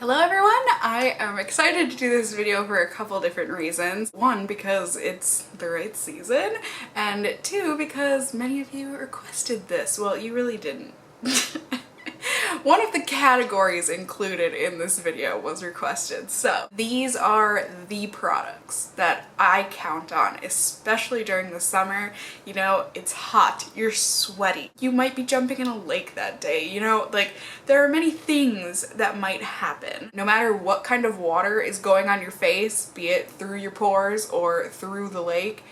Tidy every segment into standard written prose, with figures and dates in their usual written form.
Hello everyone! I am excited to do this video for a couple different reasons. One, because it's the right season, and two, because many of you requested this. Well, you really didn't. One of the categories included in this video was requested. So these are the products that I count on, especially during the summer. You know, it's hot, you're sweaty, you might be jumping in a lake that day, you know, like there are many things that might happen. No matter what kind of water is going on your face, be it through your pores or through the lake,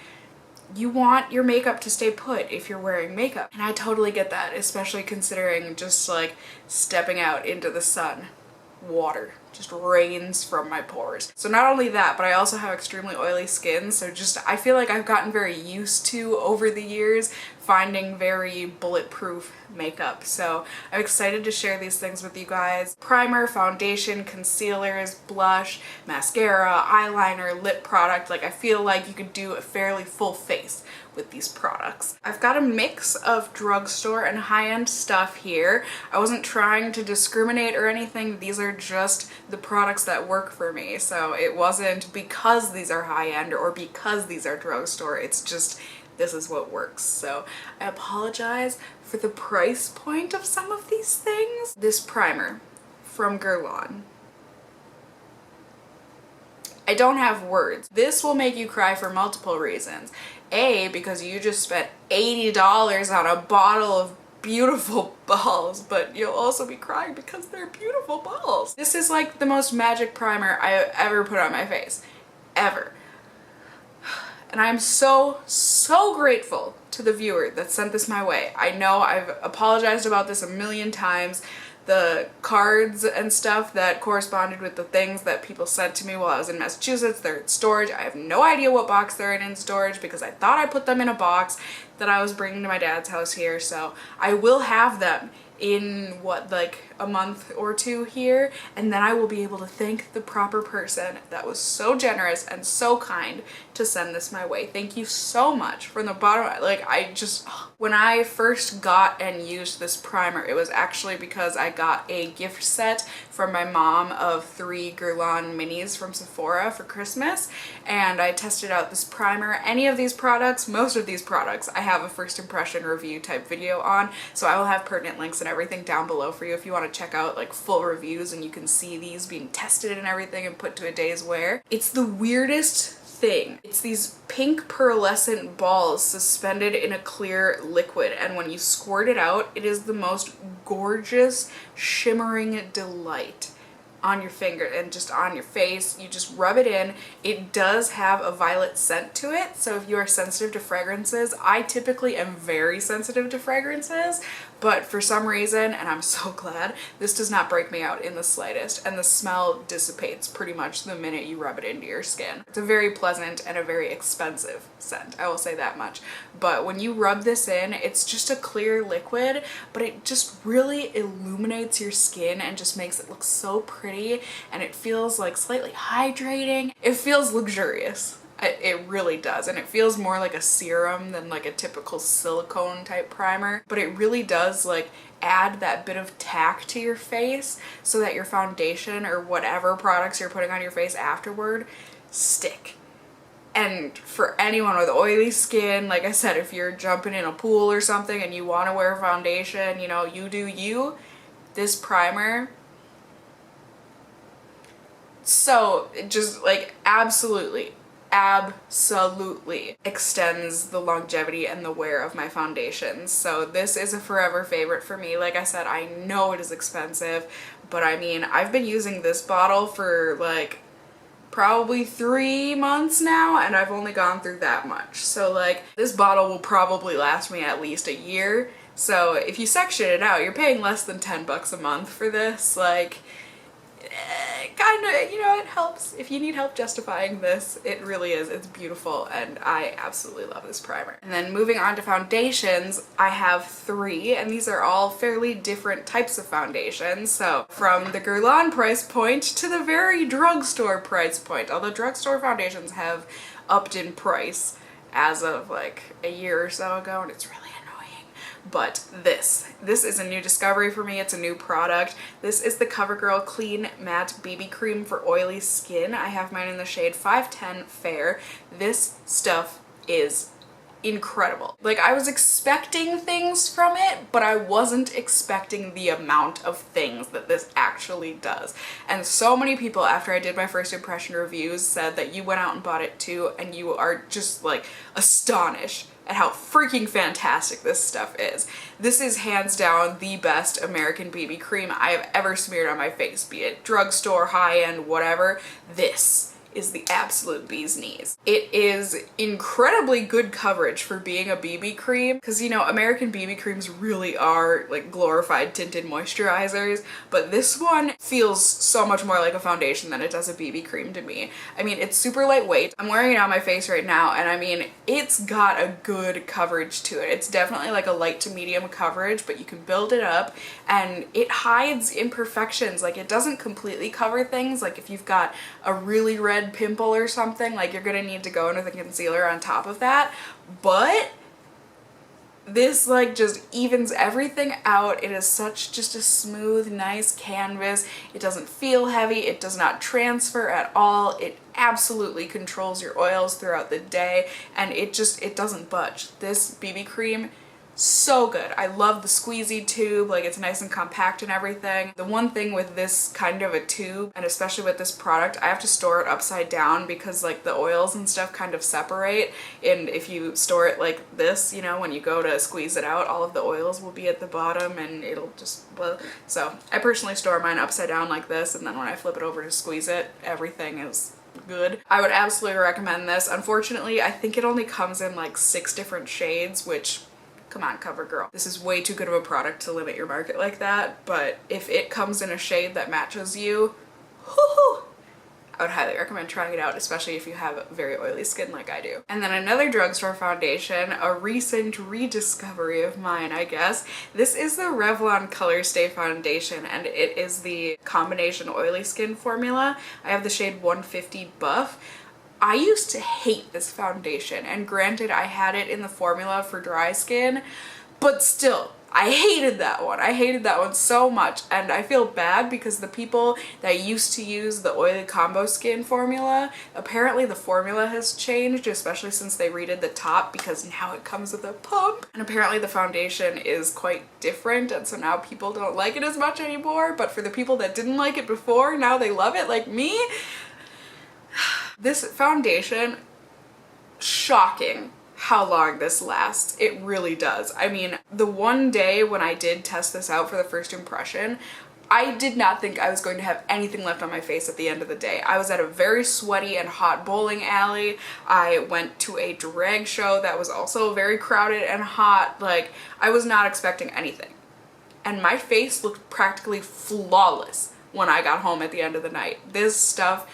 you want your makeup to stay put if you're wearing makeup. And I totally get that, especially considering just like stepping out into the sun. Water just rains from my pores. So not only that, but I also have extremely oily skin, so just I feel like I've gotten very used to over the years finding very bulletproof makeup. So I'm excited to share these things with you guys. Primer, foundation, concealers, blush, mascara, eyeliner, lip product. Like I feel like you could do a fairly full face with these products. I've got a mix of drugstore and high-end stuff here. I wasn't trying to discriminate or anything. These are just the products that work for me. So it wasn't because these are high-end or because these are drugstore. It's just this is what works. So I apologize for the price point of some of these things. This primer from Guerlain. I don't have words. This will make you cry for multiple reasons. A, because you just spent $80 on a bottle of beautiful balls, but you'll also be crying because they're beautiful balls. This is like the most magic primer I ever put on my face. Ever. And I'm so grateful to the viewer that sent this my way. I know I've apologized about this a million times. The cards and stuff that corresponded with the things that people sent to me while I was in Massachusetts, they're in storage. I have no idea what box they're in storage because I thought I put them in a box that I was bringing to my dad's house here. So I will have them in what, like a month or two here, and then I will be able to thank the proper person that was so generous and so kind to send this my way. Thank you so much from the bottom. Like when I first got and used this primer, it was actually because I got a gift set from my mom of 3 Guerlain minis from Sephora for Christmas, and I tested out this primer. Any of these products, most of these products, I have a first impression review type video on, so I will have pertinent links and everything down below for you if you want to check out like full reviews and you can see these being tested and everything and put to a day's wear. It's the weirdest thing. It's these pink pearlescent balls suspended in a clear liquid, and when you squirt it out, it is the most gorgeous shimmering delight on your finger and just on your face. You just rub it in. It does have a violet scent to it, so if you are sensitive to fragrances, I typically am very sensitive to fragrances, but for some reason, and I'm so glad, this does not break me out in the slightest, and the smell dissipates pretty much the minute you rub it into your skin. It's a very pleasant and a very expensive scent, I will say that much, but when you rub this in, it's just a clear liquid, but it just really illuminates your skin and just makes it look so pretty, and it feels like slightly hydrating. It feels luxurious. It really does, and it feels more like a serum than like a typical silicone type primer, but it really does like add that bit of tack to your face so that your foundation or whatever products you're putting on your face afterward stick. And for anyone with oily skin, like I said, if you're jumping in a pool or something and you want to wear foundation, you know, you do you, this primer, so it just like absolutely extends the longevity and the wear of my foundations. So this is a forever favorite for me. Like I said, I know it is expensive, but I mean, I've been using this bottle for like probably 3 months now, and I've only gone through that much. So like this bottle will probably last me at least a year. So if you section it out, you're paying less than 10 bucks a month for this. Like kind of, you know, it helps. If you need help justifying this, it really is. It's beautiful, and I absolutely love this primer. And then moving on to foundations, I have 3, and these are all fairly different types of foundations. So from the Guerlain price point to the very drugstore price point, although drugstore foundations have upped in price as of like a year or so ago, and it's really annoying. but this is a new discovery for me. It's a new product. This is the CoverGirl Clean Matte BB Cream for oily skin. I have mine in the shade 510 Fair. This stuff is incredible. Like, I was expecting things from it, but I wasn't expecting the amount of things that this actually does. And so many people, after I did my first impression reviews, said that you went out and bought it too, and you are just like astonished at how freaking fantastic this stuff is. This is hands down the best American BB cream I have ever smeared on my face, be it drugstore, high-end, whatever. This is the absolute bee's knees. It is incredibly good coverage for being a BB cream, because you know, American BB creams really are like glorified tinted moisturizers, but this one feels so much more like a foundation than it does a BB cream to me. I mean, it's super lightweight. I'm wearing it on my face right now, and I mean, it's got a good coverage to it. It's definitely like a light to medium coverage, but you can build it up, and it hides imperfections. Like, it doesn't completely cover things. Like, if you've got a really red pimple or something, like, you're gonna need to go in with a concealer on top of that, but this like just evens everything out. It is such just a smooth, nice canvas. It doesn't feel heavy. It does not transfer at all. It absolutely controls your oils throughout the day, and it doesn't budge. This BB cream, so good. I love the squeezy tube, like it's nice and compact and everything. The one thing with this kind of a tube, and especially with this product, I have to store it upside down because like the oils and stuff kind of separate, and if you store it like this, you know, when you go to squeeze it out, all of the oils will be at the bottom and it'll just, well, so I personally store mine upside down like this, and then when I flip it over to squeeze it, everything is good. I would absolutely recommend this. Unfortunately, I think it only comes in like 6 different shades, which, come on, CoverGirl. This is way too good of a product to limit your market like that, but if it comes in a shade that matches you, whoo, I would highly recommend trying it out, especially if you have very oily skin like I do. And then another drugstore foundation, a recent rediscovery of mine, I guess. This is the Revlon Colorstay foundation, and it is the combination oily skin formula. I have the shade 150 Buff. I used to hate this foundation, and granted, I had it in the formula for dry skin, but still, I hated that one. I hated that one so much, and I feel bad because the people that used to use the oily combo skin formula, apparently the formula has changed, especially since they redid the top, because now it comes with a pump, and apparently the foundation is quite different, and so now people don't like it as much anymore. But for the people that didn't like it before, now they love it like me. This foundation, shocking how long this lasts. It really does. I mean, the one day when I did test this out for the first impression, I did not think I was going to have anything left on my face at the end of the day. I was at a very sweaty and hot bowling alley. I went to a drag show that was also very crowded and hot. Like, I was not expecting anything. And my face looked practically flawless when I got home at the end of the night. This stuff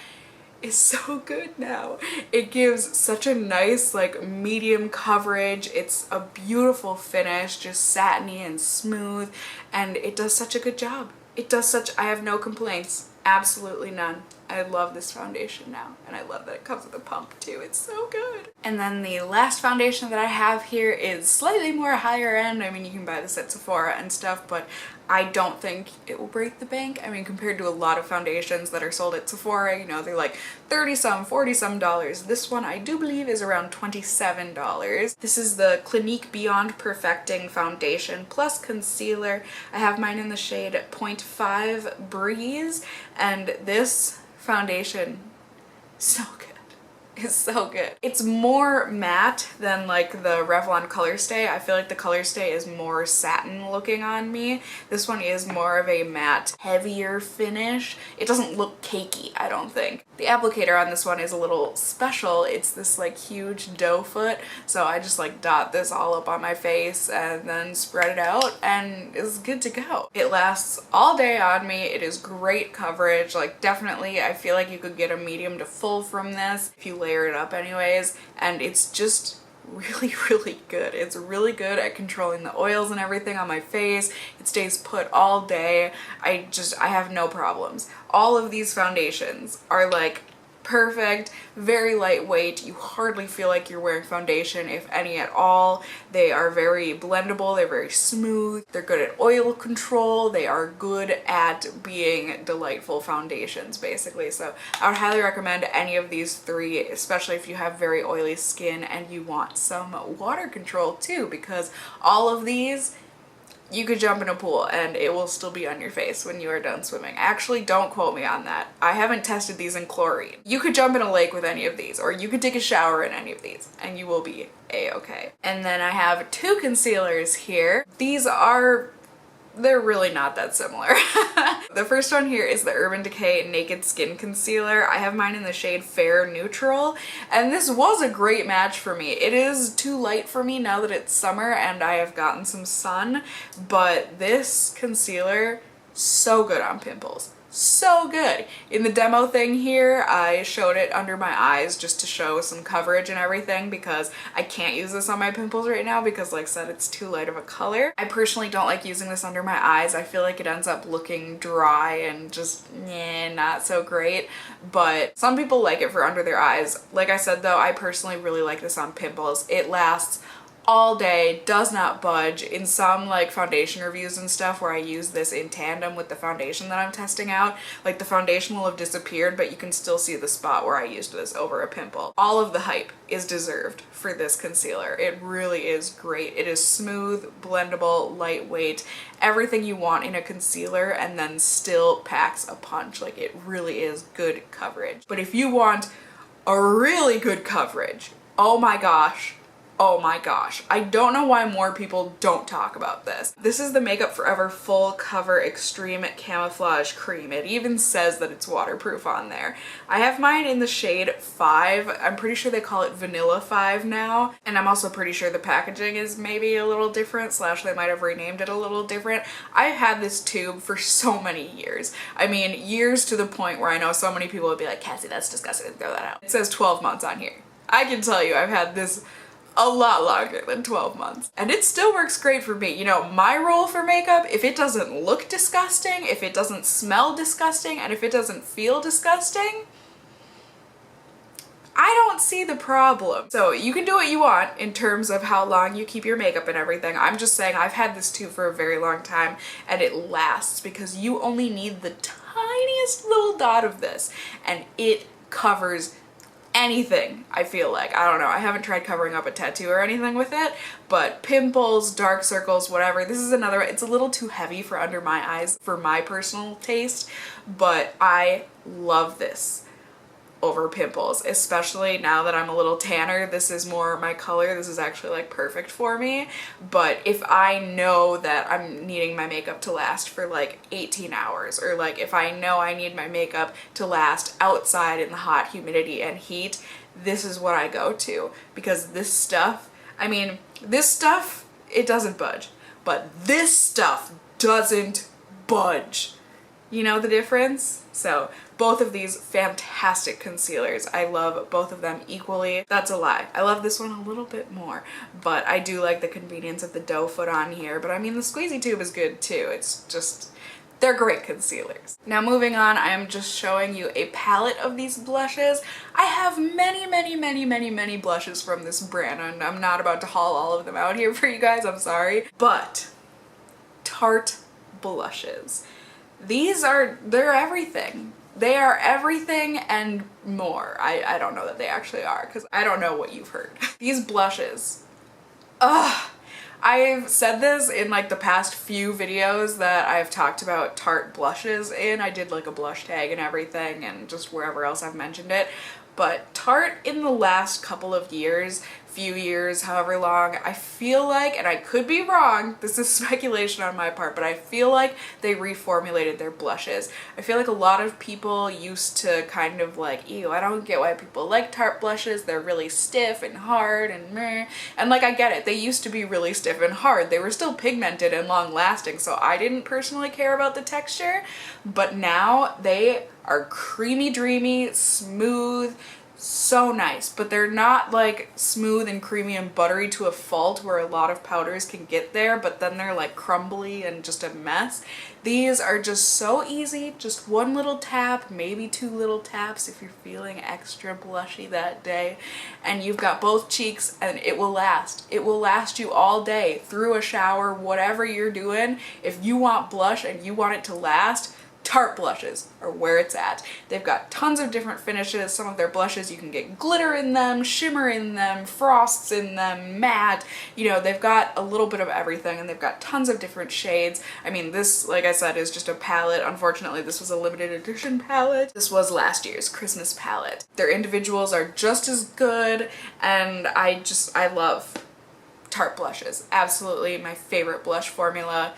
is so good now. It gives such a nice like medium coverage. It's a beautiful finish, just satiny and smooth, and it does such a good job. I have no complaints, absolutely none. I love this foundation now, and I love that it comes with a pump too. It's so good. And then the last foundation that I have here is slightly more higher end. I mean, you can buy this at Sephora and stuff, but I don't think it will break the bank. I mean, compared to a lot of foundations that are sold at Sephora, you know, they're like 30-some, 40-some dollars. This one I do believe is around $27. This is the Clinique Beyond Perfecting Foundation plus Concealer. I have mine in the shade 0.5 Breeze, and this foundation, so good. Is so good. It's more matte than like the Revlon Colorstay. I feel like the Colorstay is more satin looking on me. This one is more of a matte, heavier finish. It doesn't look cakey, I don't think. The applicator on this one is a little special. It's this like huge doe foot, so I just like dot this all up on my face and then spread it out, and it's good to go. It lasts all day on me. It is great coverage. Like, definitely I feel like you could get a medium to full from this if you layer it up anyways, and it's just really, really good. It's really good at controlling the oils and everything on my face. It stays put all day. I have no problems. All of these foundations are like perfect, very lightweight. You hardly feel like you're wearing foundation, if any at all. They are very blendable, they're very smooth, they're good at oil control, they are good at being delightful foundations basically. So I would highly recommend any of these three, especially if you have very oily skin and you want some water control too, because all of these you could jump in a pool and it will still be on your face when you are done swimming. Actually, don't quote me on that. I haven't tested these in chlorine. You could jump in a lake with any of these, or you could take a shower in any of these and you will be a-okay. And then I have two concealers here. They're really not that similar. The first one here is the Urban Decay Naked Skin Concealer. I have mine in the shade Fair Neutral, and this was a great match for me. It is too light for me now that it's summer and I have gotten some sun, but this concealer, so good on pimples. So good. In the demo thing here, I showed it under my eyes just to show some coverage and everything because I can't use this on my pimples right now because, like I said, it's too light of a color. I personally don't like using this under my eyes. I feel like it ends up looking dry and just not so great, but some people like it for under their eyes. Like I said though, I personally really like this on pimples. It lasts all day, does not budge. In some like foundation reviews and stuff where I use this in tandem with the foundation that I'm testing out, like the foundation will have disappeared but you can still see the spot where I used this over a pimple. All of the hype is deserved for this concealer. It really is great. It is smooth, blendable, lightweight, everything you want in a concealer, and then still packs a punch. Like, it really is good coverage. But if you want a really good coverage, oh my gosh, I don't know why more people don't talk about this. This is the Makeup Forever Full Cover Extreme Camouflage Cream. It even says that it's waterproof on there. I have mine in the shade 5. I'm pretty sure they call it Vanilla 5 now. And I'm also pretty sure the packaging is maybe a little different, slash they might have renamed it a little different. I've had this tube for so many years. I mean, years to the point where I know so many people would be like, Cassie, that's disgusting, throw that out. It says 12 months on here. I can tell you I've had this a lot longer than 12 months. And it still works great for me. You know, my rule for makeup, if it doesn't look disgusting, if it doesn't smell disgusting, and if it doesn't feel disgusting, I don't see the problem. So you can do what you want in terms of how long you keep your makeup and everything. I'm just saying I've had this tube for a very long time and it lasts because you only need the tiniest little dot of this and it covers anything, I feel like. I don't know. I haven't tried covering up a tattoo or anything with it, but pimples, dark circles, whatever. This is another, it's a little too heavy for under my eyes for my personal taste, but I love this over pimples, especially now that I'm a little tanner. This is more my color. This is actually like perfect for me. But if I know that I'm needing my makeup to last for like 18 hours, or like if I know I need my makeup to last outside in the hot humidity and heat, this is what I go to, because this stuff, I mean, this stuff, it doesn't budge, but this stuff doesn't budge. You know the difference? So both of these fantastic concealers. I love both of them equally. That's a lie. I love this one a little bit more, but I do like the convenience of the doe foot on here. But I mean, the squeezy tube is good too. It's just, they're great concealers. Now moving on, I am just showing you a palette of these blushes. I have many blushes from this brand, and I'm not about to haul all of them out here for you guys, I'm sorry. But Tarte blushes. These are, they're everything. They are everything and more. I don't know that they actually are, because I don't know what you've heard. These blushes. Ugh. I've said this in like the past few videos that I've talked about Tarte blushes in. I did like a blush tag and everything, and just wherever else I've mentioned it. But Tarte in the last couple of years, few years, however long, I feel like, and I could be wrong, this is speculation on my part, but I feel like they reformulated their blushes. I feel like a lot of people used to kind of like, ew, I don't get why people like Tarte blushes, they're really stiff and hard and meh. And like, I get it, they used to be really stiff and hard. They were still pigmented and long lasting, so I didn't personally care about the texture, but now they are creamy dreamy, smooth, so nice, but they're not like smooth and creamy and buttery to a fault where a lot of powders can get there, but then they're like crumbly and just a mess. These are just so easy, just one little tap, maybe two little taps if you're feeling extra blushy that day, and you've got both cheeks and it will last. It will last you all day, through a shower, whatever you're doing. If you want blush and you want it to last, Tarte blushes are where it's at. They've got tons of different finishes. Some of their blushes you can get glitter in them, shimmer in them, frosts in them, matte. You know, they've got a little bit of everything, and they've got tons of different shades. I mean, this, like I said, is just a palette. Unfortunately, this was a limited edition palette. This was last year's Christmas palette. Their individuals are just as good, and I love Tarte blushes. Absolutely my favorite blush formula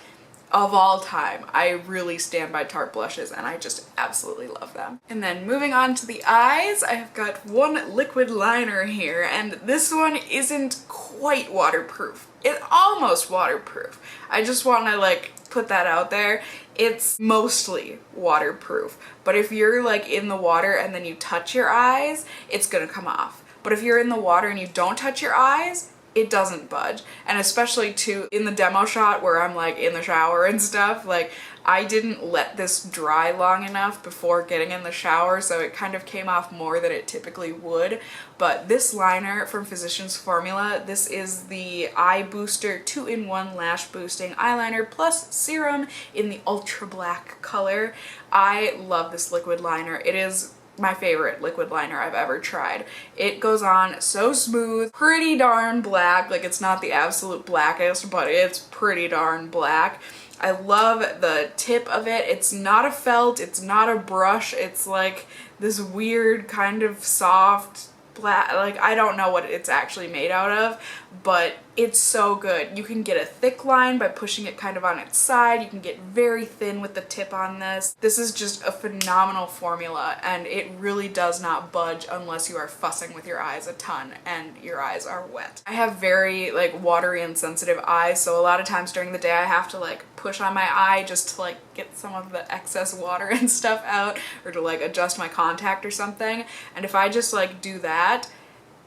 of all time. I really stand by Tarte blushes and I just absolutely love them. And then moving on to the eyes, I have got one liquid liner here, and this one isn't quite waterproof. It's almost waterproof. I just want to like put that out there. It's mostly waterproof, but if you're like in the water and then you touch your eyes, it's gonna come off. But if you're in the water and you don't touch your eyes, it doesn't budge. And especially too in the demo shot where I'm like in the shower and stuff, like I didn't let this dry long enough before getting in the shower, so it kind of came off more than it typically would. But this liner from Physicians Formula, this is the Eye Booster 2-in-1 Lash Boosting Eyeliner plus Serum in the Ultra Black color. I love this liquid liner. It is my favorite liquid liner I've ever tried. It goes on so smooth, pretty darn black. Like, it's not the absolute blackest, but it's pretty darn black. I love the tip of it. It's not a felt, it's not a brush, it's like this weird kind of soft black, like I don't know what it's actually made out of, but it's so good. You can get a thick line by pushing it kind of on its side. You can get very thin with the tip on this. This is just a phenomenal formula, and it really does not budge unless you are fussing with your eyes a ton and your eyes are wet. I have very like watery and sensitive eyes, so a lot of times during the day I have to like push on my eye just to like get some of the excess water and stuff out, or to like adjust my contact or something. And if I just like do that,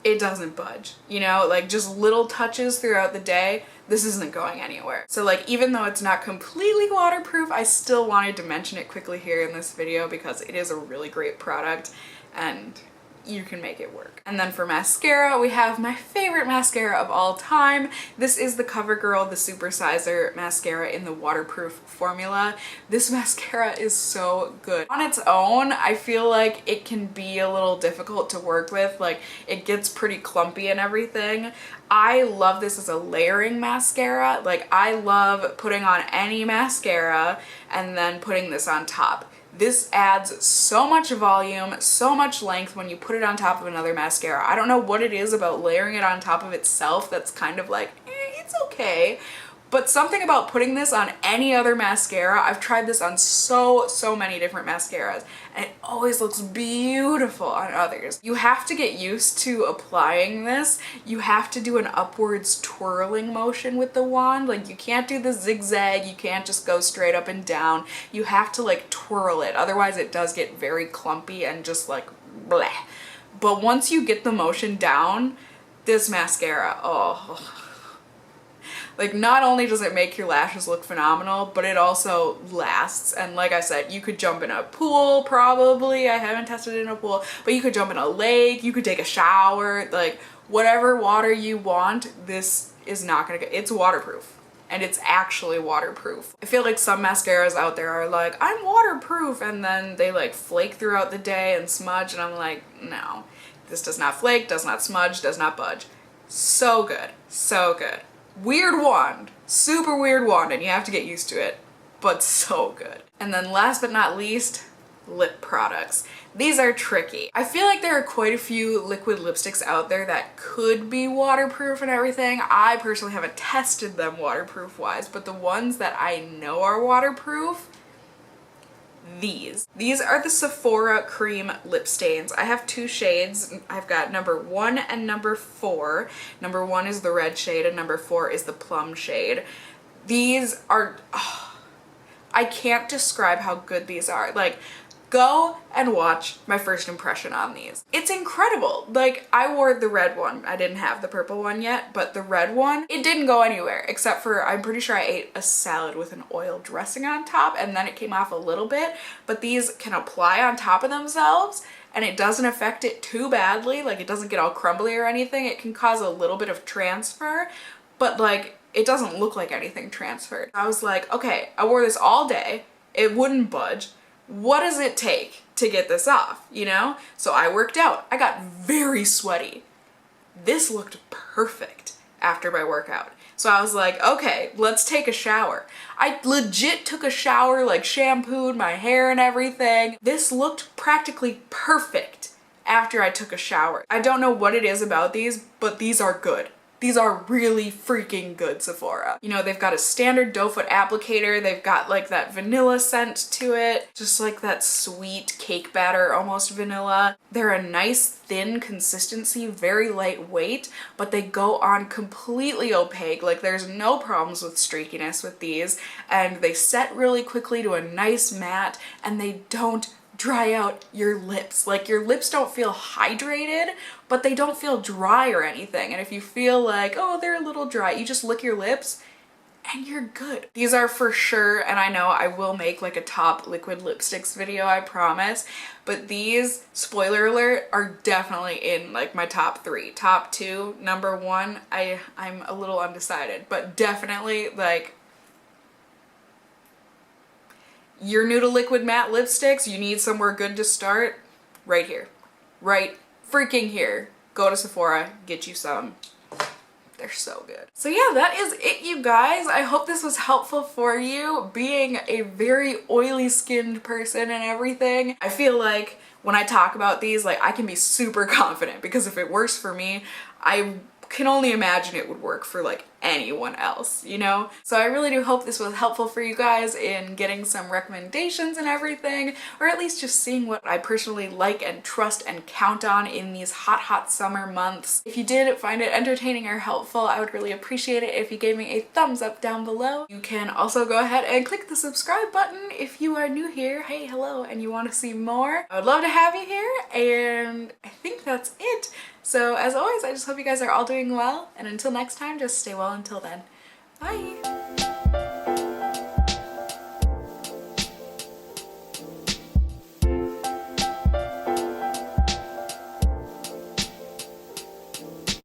it doesn't budge, you know, like just little touches throughout the day, this isn't going anywhere. So like, even though it's not completely waterproof, I still wanted to mention it quickly here in this video because it is a really great product and you can make it work. And then for mascara, we have my favorite mascara of all time. This is the CoverGirl, the Super Sizer mascara in the waterproof formula. This mascara is so good. On its own, I feel like it can be a little difficult to work with. Like, it gets pretty clumpy and everything. I love this as a layering mascara. Like, I love putting on any mascara and then putting this on top. This adds so much volume, so much length when you put it on top of another mascara. I don't know what it is about layering it on top of itself that's kind of like, it's okay. But something about putting this on any other mascara, I've tried this on so many different mascaras, and it always looks beautiful on others. You have to get used to applying this. You have to do an upwards twirling motion with the wand. Like, you can't do the zigzag, you can't just go straight up and down. You have to like twirl it, otherwise it does get very clumpy and just like bleh. But once you get the motion down, this mascara, oh. Like, not only does it make your lashes look phenomenal, but it also lasts. And like I said, you could jump in a pool, probably. I haven't tested it in a pool, but you could jump in a lake, you could take a shower, like whatever water you want. This is not gonna get, it's waterproof. And it's actually waterproof. I feel like some mascaras out there are like, I'm waterproof, and then they like flake throughout the day and smudge, and I'm like, no. This does not flake, does not smudge, does not budge. So good, so good. Weird wand, super weird wand, and you have to get used to it, but so good. And then last but not least, lip products. These are tricky. I feel like there are quite a few liquid lipsticks out there that could be waterproof and everything. I personally haven't tested them waterproof wise, but the ones that I know are waterproof, these are the Sephora cream lip stains. I have two shades. I've got number 1 and number 4. Number 1 is the red shade and number 4 is the plum shade. These are, oh, I can't describe how good these are. Like, Go and watch my first impression on these. It's incredible. Like, I wore the red one. I didn't have the purple one yet, but the red one, it didn't go anywhere except for, I'm pretty sure I ate a salad with an oil dressing on top and then it came off a little bit, but these can apply on top of themselves and it doesn't affect it too badly. Like, it doesn't get all crumbly or anything. It can cause a little bit of transfer, but like, it doesn't look like anything transferred. I was like, okay, I wore this all day. It wouldn't budge. What does it take to get this off, you know? So I worked out. I got very sweaty. This looked perfect after my workout. So I was like, okay, let's take a shower. I legit took a shower, like shampooed my hair and everything. This looked practically perfect after I took a shower. I don't know what it is about these, but these are good. These are really freaking good, Sephora. You know, they've got a standard doe foot applicator. They've got like that vanilla scent to it, just like that sweet cake batter, almost vanilla. They're a nice thin consistency, very lightweight, but they go on completely opaque. Like, there's no problems with streakiness with these, and they set really quickly to a nice matte, and they don't dry out your lips. Like, your lips don't feel hydrated, but they don't feel dry or anything. And if you feel like, oh, they're a little dry, you just lick your lips and you're good. These are for sure, and I know I will make like a top liquid lipsticks video, I promise, but these, spoiler alert, are definitely in like my top 3. Top 2, number 1, I'm a little undecided, but definitely like, you're new to liquid matte lipsticks, you need somewhere good to start, right here. Right freaking here. Go to Sephora, get you some. They're so good. So yeah, that is it, you guys. I hope this was helpful for you. Being a very oily skinned person and everything, I feel like when I talk about these, like, I can be super confident because if it works for me, I can only imagine it would work for like anyone else, you know? So I really do hope this was helpful for you guys in getting some recommendations and everything, or at least just seeing what I personally like and trust and count on in these hot summer months. If you did find it entertaining or helpful, I would really appreciate it if you gave me a thumbs up down below. You can also go ahead and click the subscribe button if you are new here. Hey, hello, and you want to see more. I would love to have you here, and I think that's it. So as always, I just hope you guys are all doing well, and until next time, just stay well until then. Bye!